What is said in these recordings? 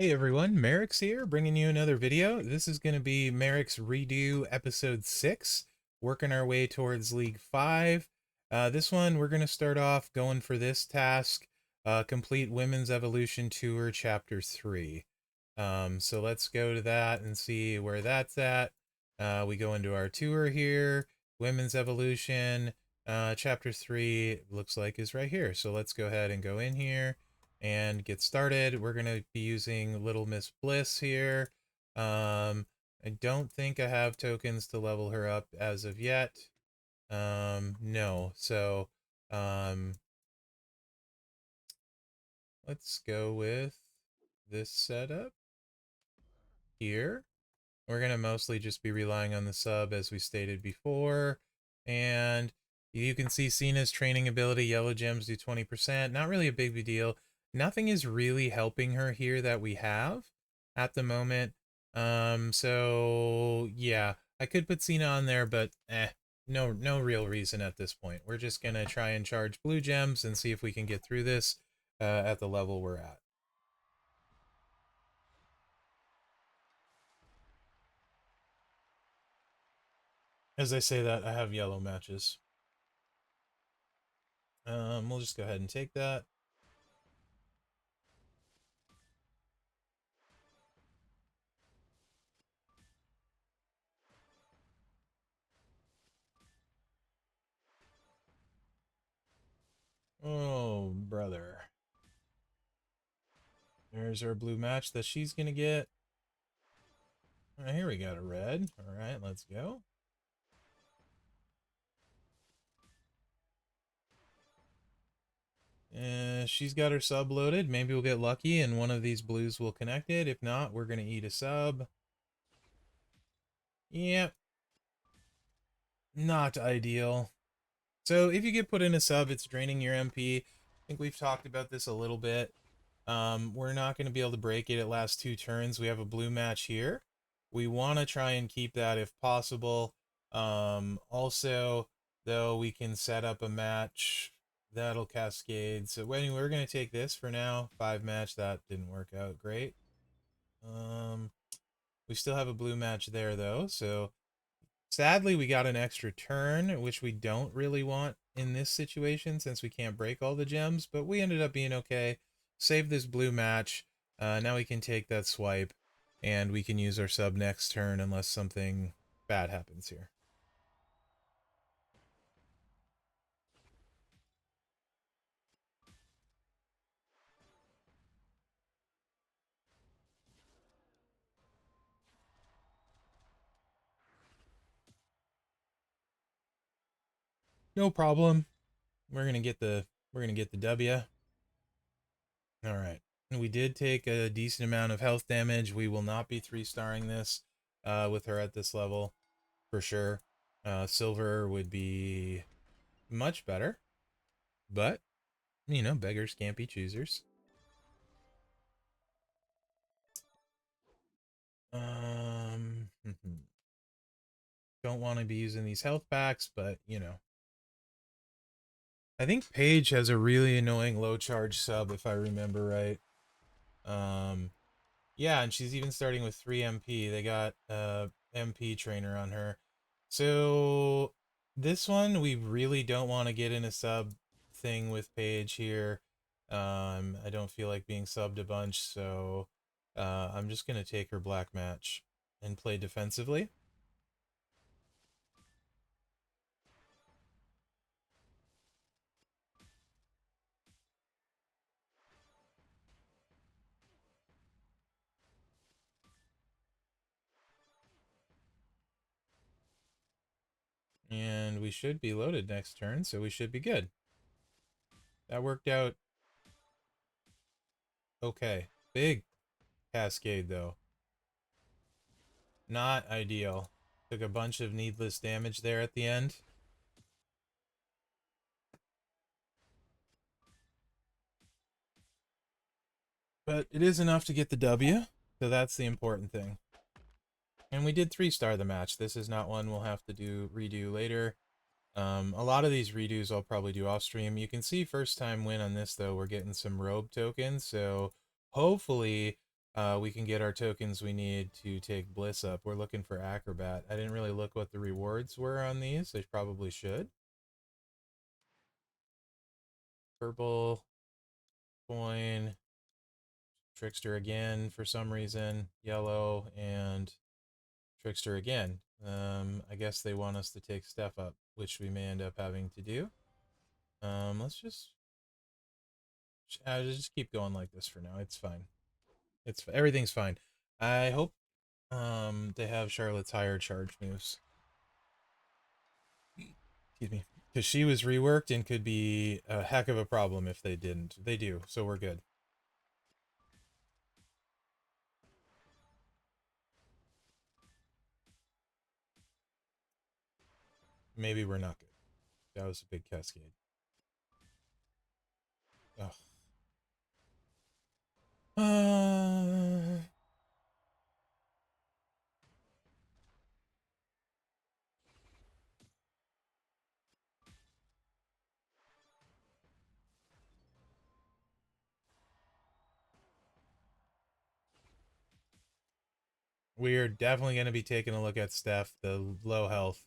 Hey everyone, Mherex here, bringing you another video. This is going to be Mherex Redo Episode 6, working our way towards League 5. This one, we're going to start off going for this task, complete Women's Evolution Tour Chapter 3. So let's go to that and see where that's at. We go into our tour here, Women's Evolution, Chapter 3, looks like is right here. So let's go ahead and go in here and get started. We're going to be using Little Miss Bliss here. I don't think I have tokens to level her up as of yet. No. So, let's go with this setup here. We're going to mostly just be relying on the sub as we stated before. And you can see Cena's training ability, yellow gems do 20%. Not really a big deal. Nothing is really helping her here that we have at the moment. So yeah, I could put Cena on there, but no real reason at this point. We're just going to try and charge blue gems and see if we can get through this at the level we're at. As I say that, I have yellow matches. We'll just go ahead and take that. Oh, brother. There's our blue match that she's gonna get. All right, here we got a red. All right, let's go. She's got her sub loaded. Maybe we'll get lucky and one of these blues will connect it. If not, we're gonna eat a sub. Yep. Not ideal. So if you get put in a sub, it's draining your MP. I think we've talked about this a little bit. We're not going to be able to break it at last 2 turns. We have a blue match here. We want to try and keep that if possible. Also, though, we can set up a match that'll cascade. So anyway, we're going to take this for now. 5 match, that didn't work out great. We still have a blue match there, though, so sadly, we got an extra turn, which we don't really want in this situation since we can't break all the gems, but we ended up being okay. Save this blue match. Now we can take that swipe, and we can use our sub next turn unless something bad happens here. No problem. We're gonna get the W. All right. We did take a decent amount of health damage. We will not be 3-starring this with her at this level for sure. Silver would be much better, but you know, beggars can't be choosers. Um, don't want to be using these health packs, but you know, I think Paige has a really annoying low charge sub if I remember right. Um, yeah, and she's even starting with 3 MP. They got MP trainer on her. So this one we really don't want to get in a sub thing with Paige here. I don't feel like being subbed a bunch, so I'm just gonna take her black match and play defensively. And we should be loaded next turn, so we should be good. That worked out okay. Big cascade, though. Not ideal. Took a bunch of needless damage there at the end. But it is enough to get the W, so that's the important thing. And we did 3-star the match. This is not one we'll have to redo later. A lot of these redos I'll probably do off stream. You can see first time win on this though, we're getting some robe tokens, so hopefully we can get our tokens we need to take Bliss up. We're looking for Acrobat. I didn't really look what the rewards were on these. I probably should. Purple, coin, Trickster again for some reason, yellow, and Trickster again. I guess they want us to take Steph up, which we may end up having to do. Let's just keep going like this for now. It's fine. Everything's fine. I hope they have Charlotte's higher charge moves. Excuse me. Because she was reworked and could be a heck of a problem if they didn't. They do, so we're good. Maybe we're not good. That was a big cascade. Ugh. We are definitely going to be taking a look at Steph. The low health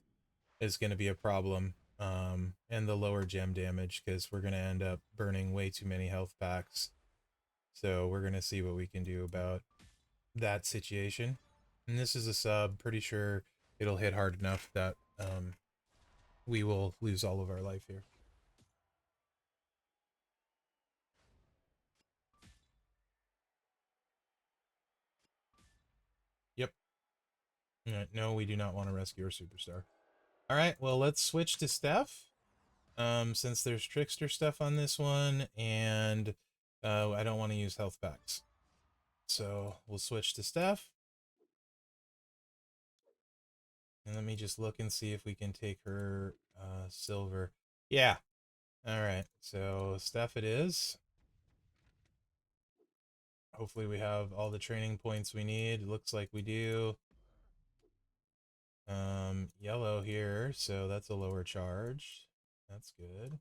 is going to be a problem, and the lower gem damage, because we're going to end up burning way too many health packs. So we're going to see what we can do about that situation. And this is a sub. Pretty sure it'll hit hard enough that we will lose all of our life here. Yep. No, we do not want to rescue our superstar. All right, well, let's switch to Steph. Since there's Trickster stuff on this one, and I don't want to use health packs. So we'll switch to Steph. And let me just look and see if we can take her silver. Yeah. All right. So Steph it is. Hopefully we have all the training points we need. Looks like we do. Yellow here, so that's a lower charge. That's good.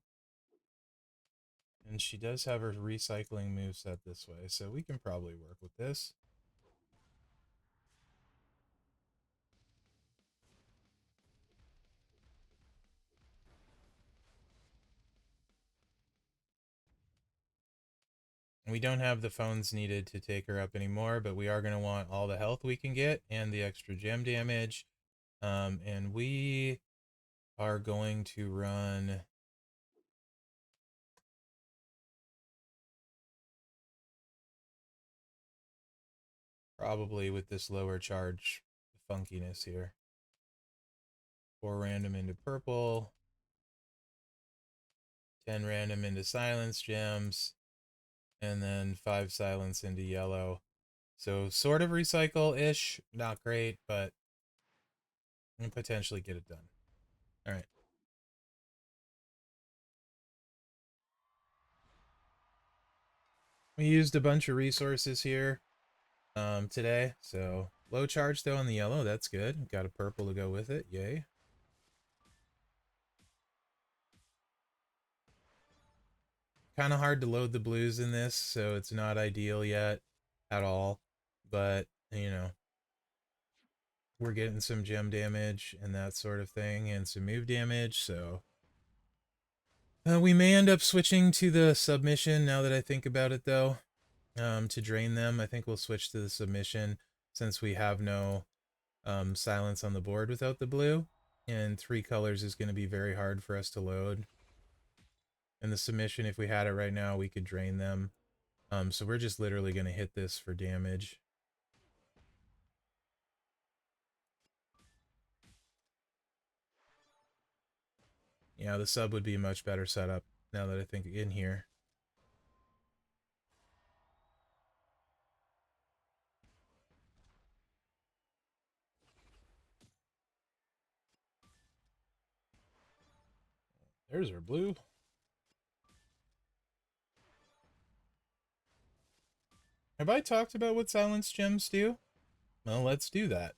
And she does have her recycling moveset this way, so we can probably work with this. We don't have the phones needed to take her up anymore, but we are going to want all the health we can get and the extra gem damage. And we are going to run probably with this lower charge funkiness here. 4 random into purple, 10 random into silence gems, and then 5 silence into yellow. So sort of recycle-ish, not great, but we can potentially get it done. All right. We used a bunch of resources here today, so low charge though on the yellow, that's good. Got a purple to go with it, yay. Kind of hard to load the blues in this, so it's not ideal yet at all, but you know, we're getting some gem damage and that sort of thing, and some move damage, so we may end up switching to the submission now that I think about it though. To drain them, I think we'll switch to the submission since we have no silence on the board without the blue, and 3 colors is going to be very hard for us to load. And the submission, if we had it right now, we could drain them. So we're just literally going to hit this for damage. Yeah, the sub would be a much better setup now that I think in here. There's our blue. Have I talked about what silence gems do? Well, let's do that.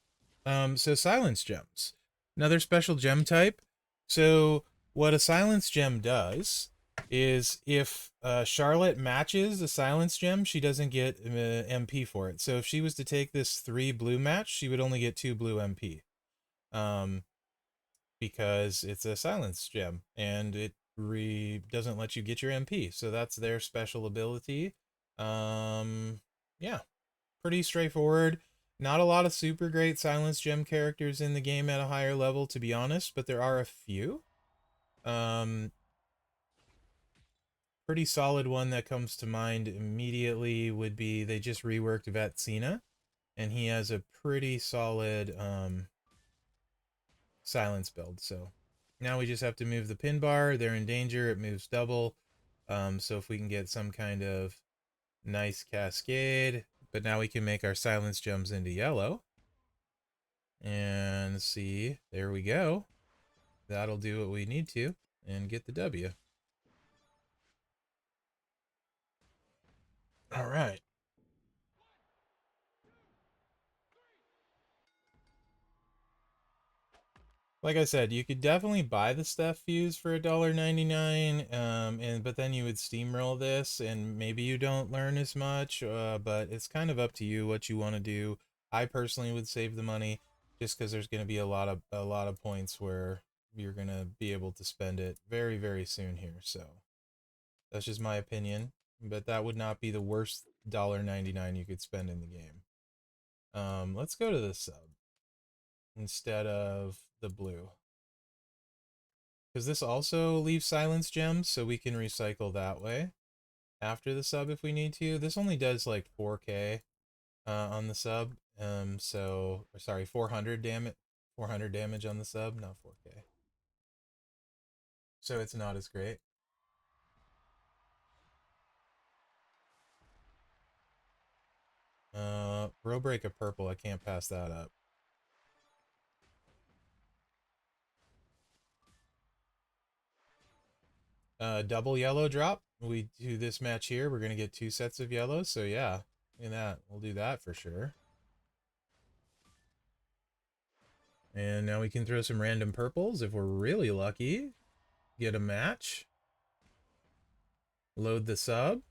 So silence gems. Another special gem type. So what a silence gem does is if Charlotte matches the silence gem, she doesn't get MP for it. So if she was to take this 3 blue match, she would only get 2 blue MP. Um, because it's a silence gem and it doesn't let you get your MP. So that's their special ability. Yeah, pretty straightforward. Not a lot of super great silence gem characters in the game at a higher level, to be honest, but there are a few. Um, Pretty solid one that comes to mind immediately would be they just reworked Vatsina, and he has a pretty solid silence build. So now we just have to move the pin bar. They're in danger. It moves double. So if we can get some kind of nice cascade, but now we can make our silence gems into yellow. And see, there we go. That'll do what we need to and get the W. All right. Like I said, you could definitely buy the stuff fuse for $1.99, and but then you would steamroll this, and maybe you don't learn as much. But it's kind of up to you what you want to do. I personally would save the money, just because there's going to be a lot of points where you're going to be able to spend it very, very soon here. So that's just my opinion, but that would not be the worst $1.99 you could spend in the game. Let's go to the sub instead of the blue, because this also leaves silence gems, so we can recycle that way after the sub if we need to. This only does like 4k on the sub, so, or sorry, 400 damage on the sub, not 4k. So it's not as great. Row break of purple, I can't pass that up. Double yellow drop. We do this match here, we're gonna get 2 sets of yellows, so yeah, in that, we'll do that for sure. And now we can throw some random purples if we're really lucky. Get a match. Load the sub.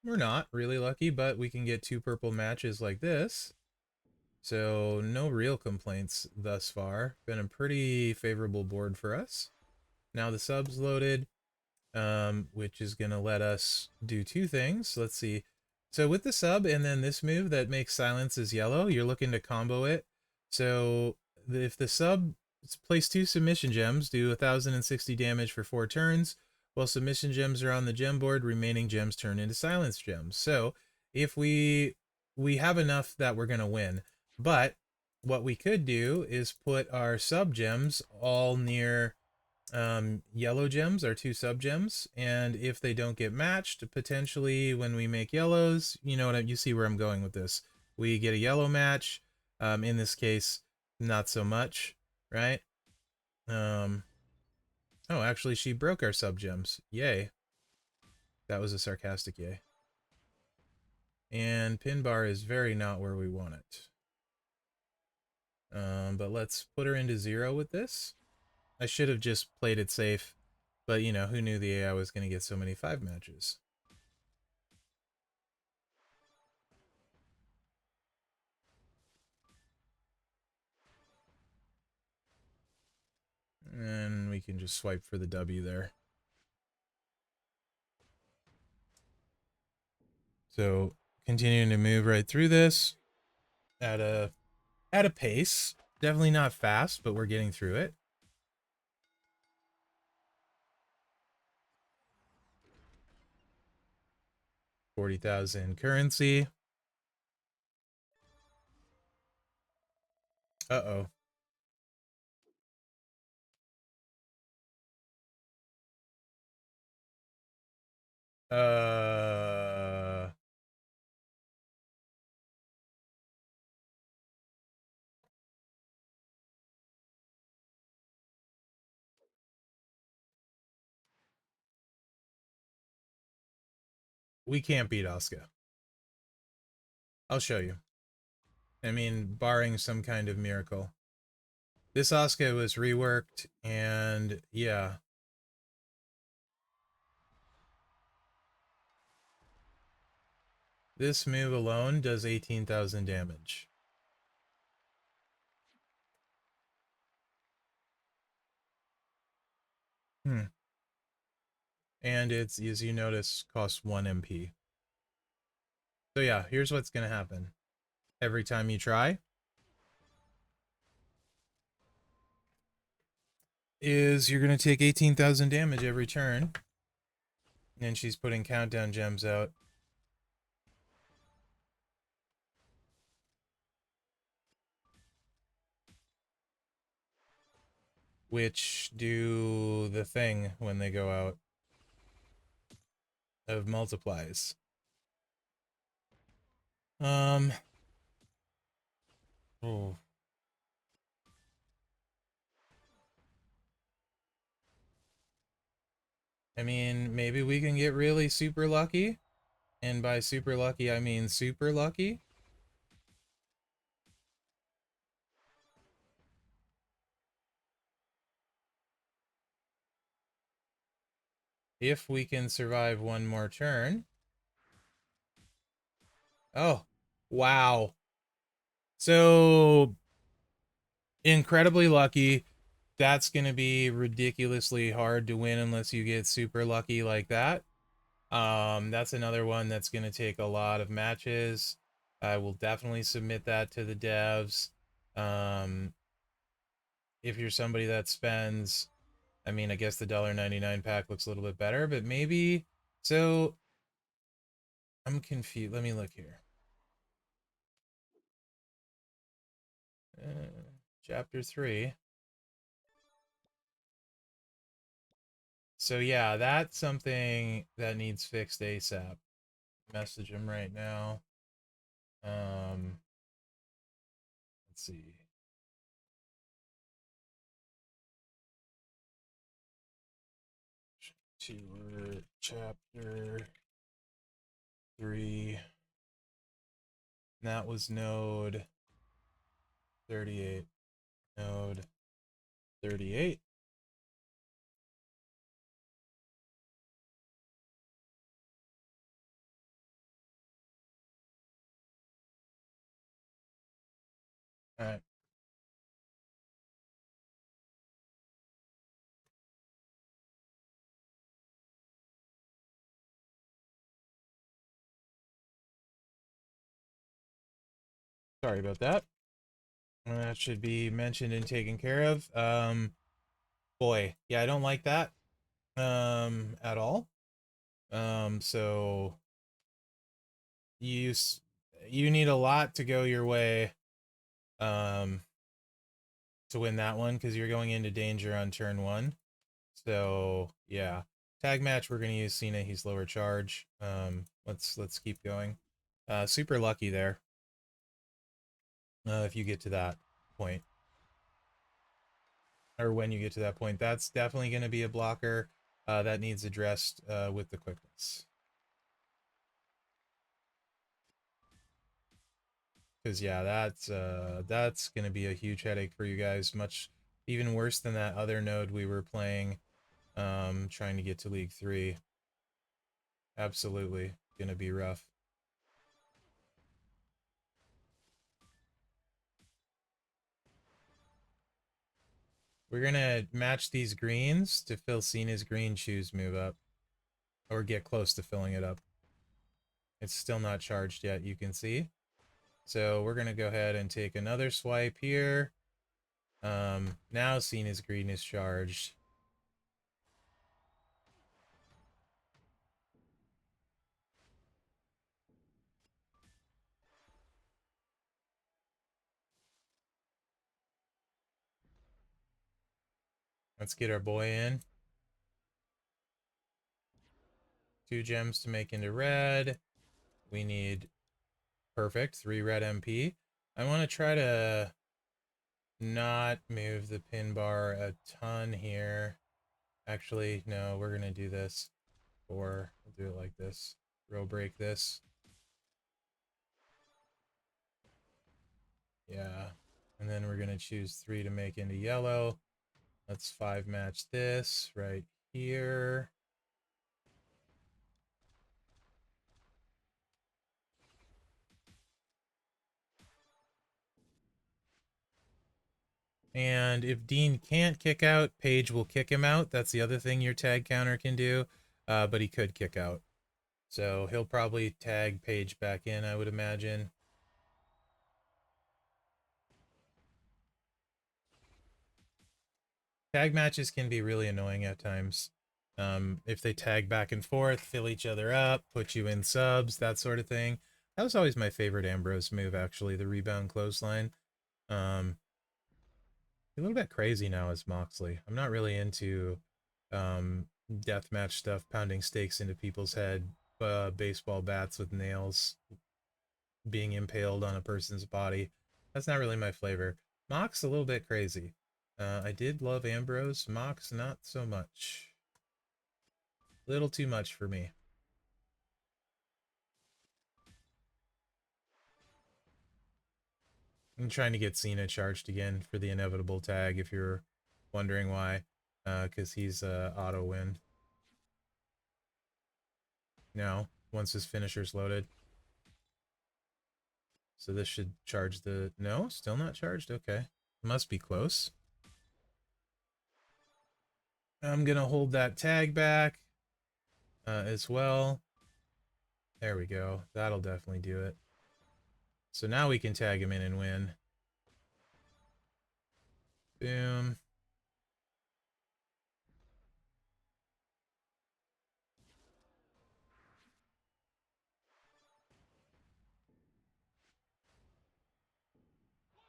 We're not really lucky, but we can get 2 purple matches like this. So no real complaints thus far. Been a pretty favorable board for us. Now the sub's loaded, which is going to let us do 2 things. Let's see. So with the sub and then this move that makes silence is yellow, you're looking to combo it. So if the sub place 2 submission gems, do 1060 damage for 4 turns. While submission gems are on the gem board, remaining gems turn into silence gems. So if we have enough that we're going to win. But what we could do is put our sub gems all near yellow gems are 2 sub gems, and if they don't get matched, potentially when we make yellows, you know what you see where I'm going with this. We get a yellow match. In this case, not so much, right? Oh, actually, she broke our sub gems. Yay. That was a sarcastic yay. And pin bar is very not where we want it. But let's put her into 0 with this. I should have just played it safe, but you know, who knew the AI was going to get so many 5 matches? And we can just swipe for the W there. So continuing to move right through this at a pace. Definitely not fast, but we're getting through it. $40,000 currency. Uh-oh. Uh, we can't beat Asuka. I'll show you. I mean, barring some kind of miracle. This Asuka was reworked, and yeah. This move alone does 18,000 damage. And it's, as you notice, costs 1 MP. So yeah, here's what's going to happen. Every time you try is you're going to take 18,000 damage every turn. And she's putting countdown gems out. Which do the thing when they go out of multiplies. Oh. I mean, maybe we can get really super lucky. And by super lucky, I mean super lucky. If we can survive one more turn. Oh, wow. So, incredibly lucky. That's going to be ridiculously hard to win unless you get super lucky like that. That's another one that's going to take a lot of matches. I will definitely submit that to the devs. If you're somebody that spends, I mean, I guess the $1.99 pack looks a little bit better, but maybe, so I'm confused. Let me look here. Chapter 3. So yeah, that's something that needs fixed ASAP. Message him right now. Let's see. Chapter 3. And that was node 38. Node 38. All right. Sorry about that. That should be mentioned and taken care of. Boy, yeah, I don't like that at all. So you you need a lot to go your way um to win that one because you're going into danger on turn 1. So yeah, tag match. We're gonna use Cena. He's lower charge. Let's keep going. Super lucky there. If you get to that point, or when you get to that point, that's definitely gonna be a blocker that needs addressed with the quickness. Because yeah, that's gonna be a huge headache for you guys. Much even worse than that other node we were playing, trying to get to League 3. Absolutely gonna be rough. We're gonna match these greens to fill Cena's green shoes move up. Or get close to filling it up. It's still not charged yet, you can see. So we're gonna go ahead and take another swipe here. Now Cena's green is charged. Let's get our boy in. 2 gems to make into red. We need perfect 3 red MP. I want to try to not move the pin bar a ton here. Actually, no, we're gonna do this. Or we'll do it like this. Row break this. Yeah. And then we're gonna choose 3 to make into yellow. Let's 5 match this right here. And if Dean can't kick out, Paige will kick him out. That's the other thing your tag counter can do. But he could kick out. So he'll probably tag Paige back in, I would imagine. Tag matches can be really annoying at times. If they tag back and forth, fill each other up, put you in subs, that sort of thing. That was always my favorite Ambrose move, actually, the rebound clothesline. A little bit crazy now as Moxley. I'm not really into deathmatch stuff, pounding stakes into people's head, baseball bats with nails being impaled on a person's body. That's not really my flavor. Mox, a little bit crazy. I did love Ambrose. Mox, not so much. Little too much for me. I'm trying to get Cena charged again for the inevitable tag, if you're wondering why. Because he's auto win. No, once his finisher's loaded. So this should charge the... No, still not charged? Okay. Must be close. I'm going to hold that tag back as well. There we go. That'll definitely do it. So now we can tag him in and win. Boom.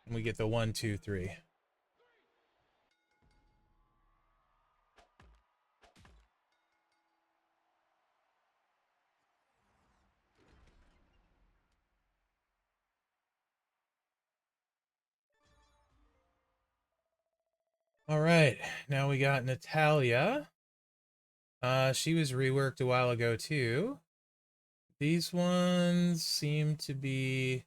And we get the 1, 2, 3. All right, now we got Natalia. She was reworked a while ago too. These ones seem to be...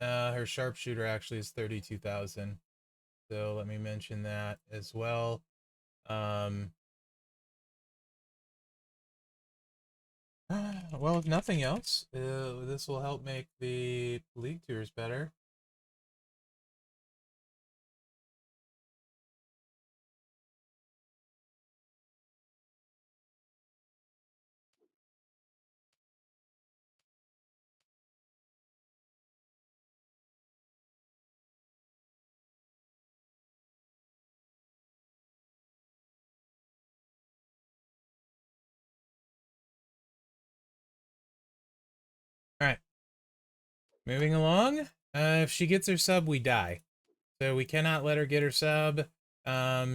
her sharpshooter actually is 32,000. So let me mention that as well. Well, if nothing else, this will help make the league tours better. All right, moving along. If she gets her sub, we die. So we cannot let her get her sub.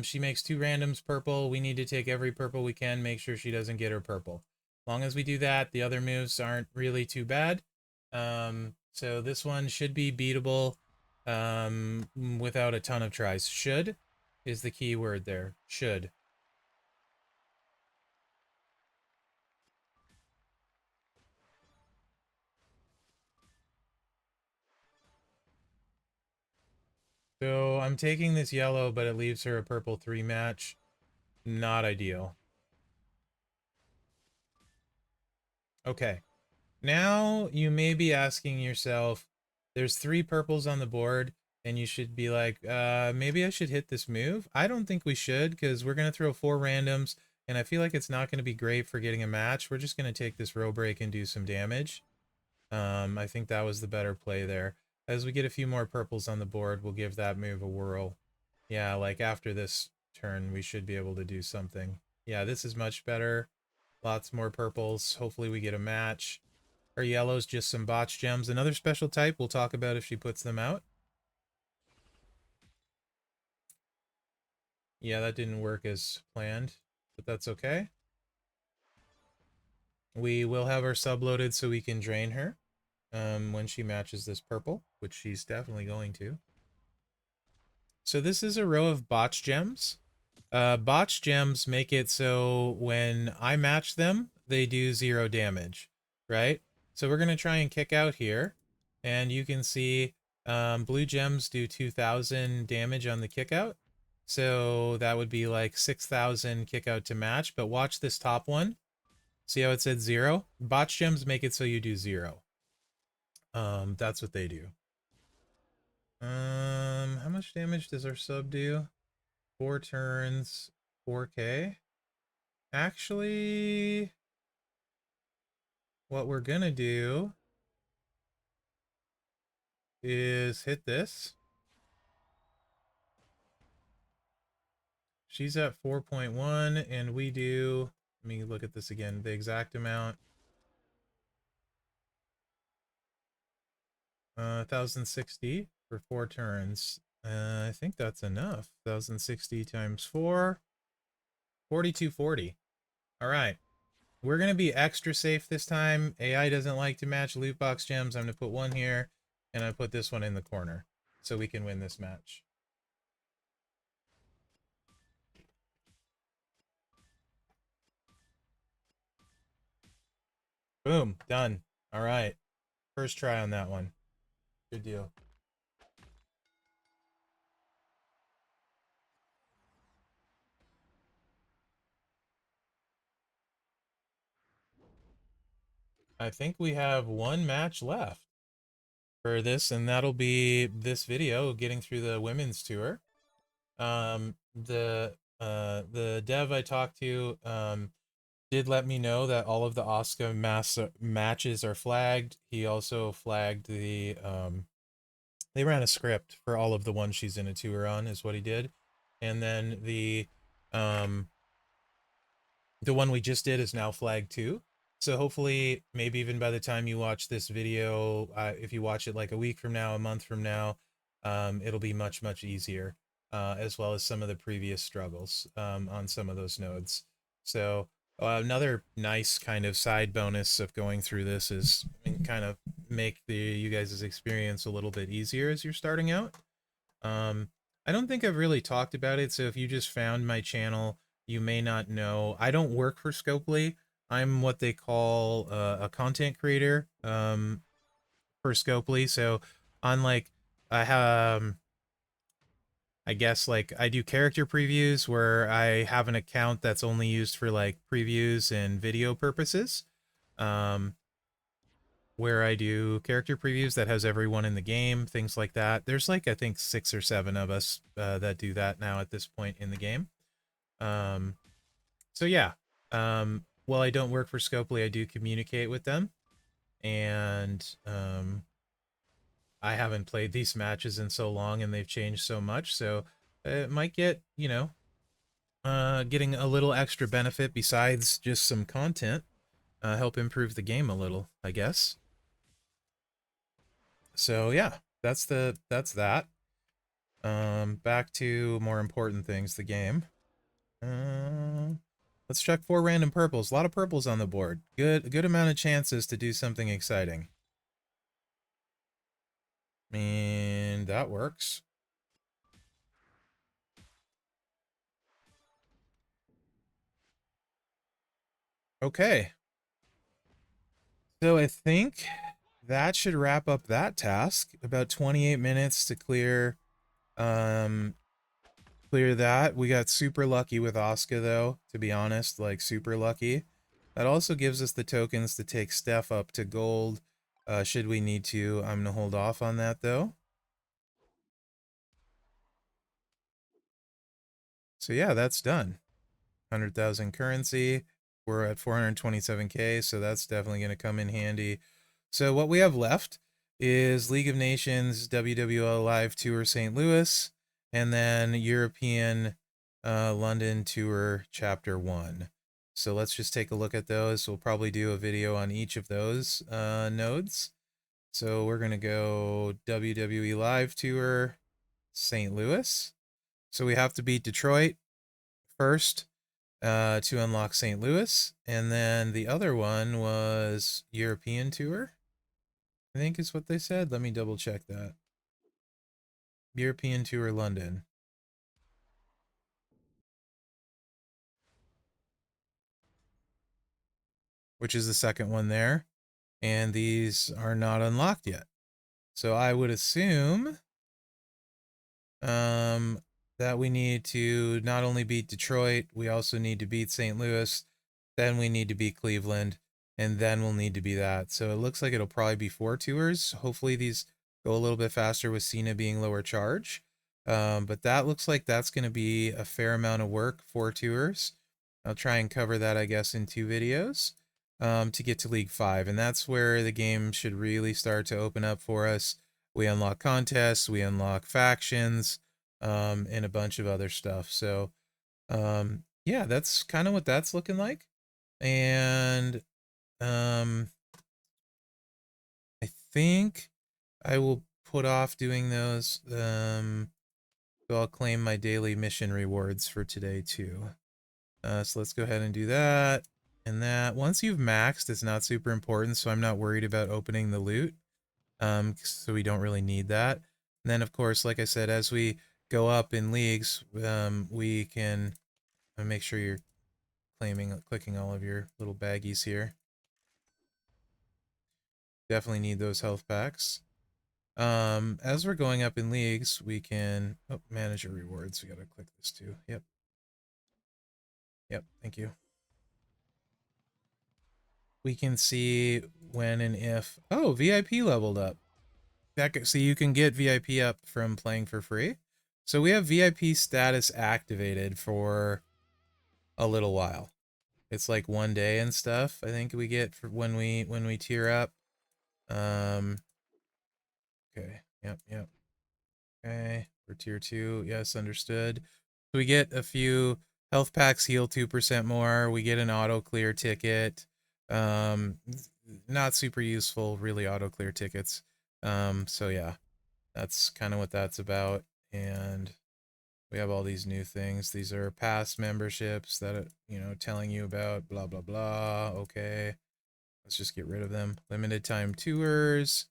She makes 2 randoms purple. We need to take every purple we can, make sure she doesn't get her purple. As long as we do that, the other moves aren't really too bad. So this one should be beatable without a ton of tries. Should is the key word there. Should. So I'm taking this yellow, but it leaves her a purple 3 match. Not ideal. Okay. Now you may be asking yourself, there's 3 purples on the board, and you should be like, maybe I should hit this move. I don't think we should, because we're going to throw 4 randoms, and I feel like it's not going to be great for getting a match. We're just going to take this row break and do some damage. I think that was the better play there. As we get a few more purples on the board, we'll give that move a whirl. Yeah, like after this turn, we should be able to do something. Yeah, this is much better. Lots more purples. Hopefully we get a match. Her yellow's just some botch gems. Another special type we'll talk about if she puts them out. Yeah, that didn't work as planned, but that's okay. We will have her sub-loaded so we can drain her when she matches this purple, which she's definitely going to. So this is a row of botch gems. Botch gems make it so when I match them, they do 0 damage, right? So we're going to try and kick out here. And you can see blue gems do 2,000 damage on the kick out. So that would be like 6,000 kick out to match. But watch this top one. See how it said 0? Botch gems make it so you do 0. That's what they do. much damage does our sub do? 4 turns, 4k. Actually, what we're gonna do is hit this. She's at 4.1, and we do, let me look at this again, the exact amount. 1060 for 4 turns. I think that's enough. 1060 times 4, 4240. All right. We're going to be extra safe this time. AI doesn't like to match loot box gems. I'm going to put one here, and I put this one in the corner so we can win this match. Boom. Done. All right. First try on that one. Good deal. I think we have one match left for this, and that'll be this video getting through the women's tour. The dev I talked to did let me know that all of the Oscar matches are flagged. He also flagged the they ran a script for all of the ones she's in a tour on, is what he did. And then the one we just did is now flagged too. So hopefully, maybe even by the time you watch this video, if you watch it like a week from now, a month from now, it'll be much, much easier, as well as some of the previous struggles on some of those nodes. So another nice kind of side bonus of going through this is kind of make you guys' experience a little bit easier as you're starting out. I don't think I've really talked about it, so if you just found my channel, you may not know. I don't work for Scopely. I'm what they call a content creator for Scopely. So unlike I have, I guess like I do character previews where I have an account that's only used for like previews and video purposes. Where I do character previews that has everyone in the game, things like that. There's like I think 6 or 7 of us that do that now at this point in the game. So yeah, while I don't work for Scopely, I do communicate with them, and I haven't played these matches in so long, and they've changed so much, so it might get, you know, getting a little extra benefit besides just some content, help improve the game a little, I guess. So yeah, that's that. Back to more important things, the game. Let's check 4 random purples. A lot of purples on the board. Good amount of chances to do something exciting. And that works. Okay. So I think that should wrap up that task. About 28 minutes to clear that. We got super lucky with Oscar though, to be honest, like super lucky. That also gives us the tokens to take Steph up to gold, should we need to. I'm gonna hold off on that though. So yeah, that's done. 100,000 currency. We're at 427k, so that's definitely going to come in handy. So what we have left is League of Nations WWL Live Tour St. Louis, and then European London Tour Chapter 1. So let's just take a look at those. We'll probably do a video on each of those nodes. So we're going to go WWE Live Tour St. Louis. So we have to beat Detroit first to unlock St. Louis, and then the other one was European Tour, I think is what they said. Let me double check that. European Tour London. Which is the second one there. And these are not unlocked yet. So I would assume that we need to not only beat Detroit, we also need to beat St. Louis, then we need to beat Cleveland, and then we'll need to be that. So it looks like it'll probably be 4 tours. Hopefully these go a little bit faster with Cena being lower charge. But that looks like that's going to be a fair amount of work, 4 tours. I'll try and cover that, I guess, in 2 videos to get to League 5. And that's where the game should really start to open up for us. We unlock contests, we unlock factions, and a bunch of other stuff. So, yeah, that's kind of what that's looking like. And I think I will put off doing those. So I'll claim my daily mission rewards for today too. So let's go ahead and do that. And that, once you've maxed, it's not super important, so I'm not worried about opening the loot. So we don't really need that. And then, of course, like I said, as we go up in leagues, we can make sure you're clicking all of your little baggies here. Definitely need those health packs. As we're going up in leagues, we can manage your rewards. We gotta click this too. Yep, thank you. We can see when and if VIP leveled up. So you can get VIP up from playing for free. So we have VIP status activated for a little while. It's like 1 day and stuff. I think we get for when we tier up. Okay. Yep. Okay. For tier 2. Yes, understood. So we get a few health packs, heal 2% more. We get an auto clear ticket. Not super useful, really, auto clear tickets. So yeah, that's kind of what that's about. And we have all these new things. These are past memberships that, telling you about blah, blah, blah. Okay. Let's just get rid of them. Limited time tours.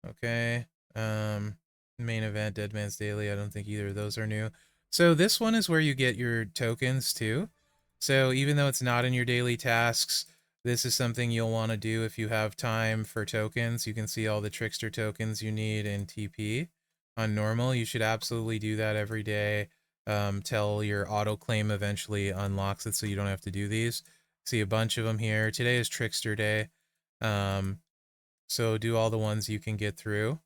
Okay. Main event, Dead Man's Daily. I don't think either of those are new. So this one is where you get your tokens too. So even though it's not in your daily tasks, this is something you'll want to do if you have time for tokens. You can see all the trickster tokens you need in TP. On normal, you should absolutely do that every day till your auto claim eventually unlocks it so you don't have to do these. See a bunch of them here. Today is Trickster Day. So do all the ones you can get through.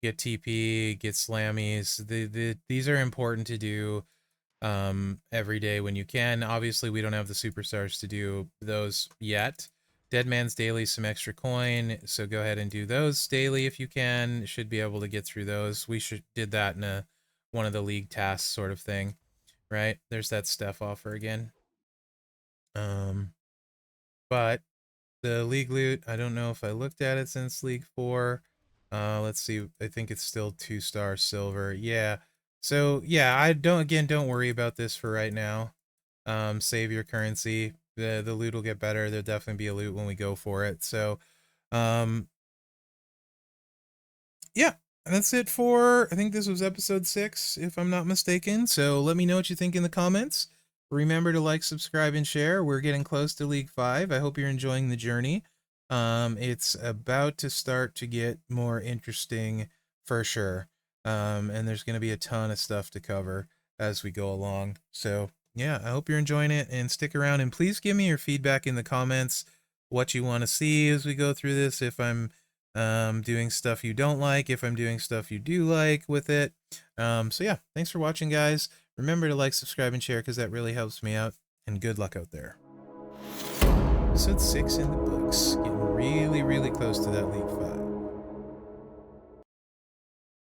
Get TP, get slammies. These are important to do every day when you can. Obviously, we don't have the superstars to do those yet. Dead Man's Daily, some extra coin, so go ahead and do those daily if you can. Should be able to get through those. We did that in one of the league tasks sort of thing, right? There's that Steph offer again. But the league loot, I don't know if I looked at it since League 4. Let's see. I think it's still 2-star silver. Yeah. So, yeah, don't worry about this for right now. Save your currency. The loot will get better. There'll definitely be a loot when we go for it. So, yeah, that's it for, I think this was episode 6, if I'm not mistaken. So let me know what you think in the comments. Remember to like, subscribe, and share. We're getting close to League 5. I hope you're enjoying the journey. It's about to start to get more interesting for sure. And there's going to be a ton of stuff to cover as we go along. So yeah, I hope you're enjoying it, and stick around, and please give me your feedback in the comments, what you want to see as we go through this, if I'm doing stuff you don't like, if I'm doing stuff you do like with it. So yeah, thanks for watching, guys. Remember to like, subscribe, and share, because that really helps me out, and good luck out there. Episode 6 in the books. Getting really, really close to that League 5.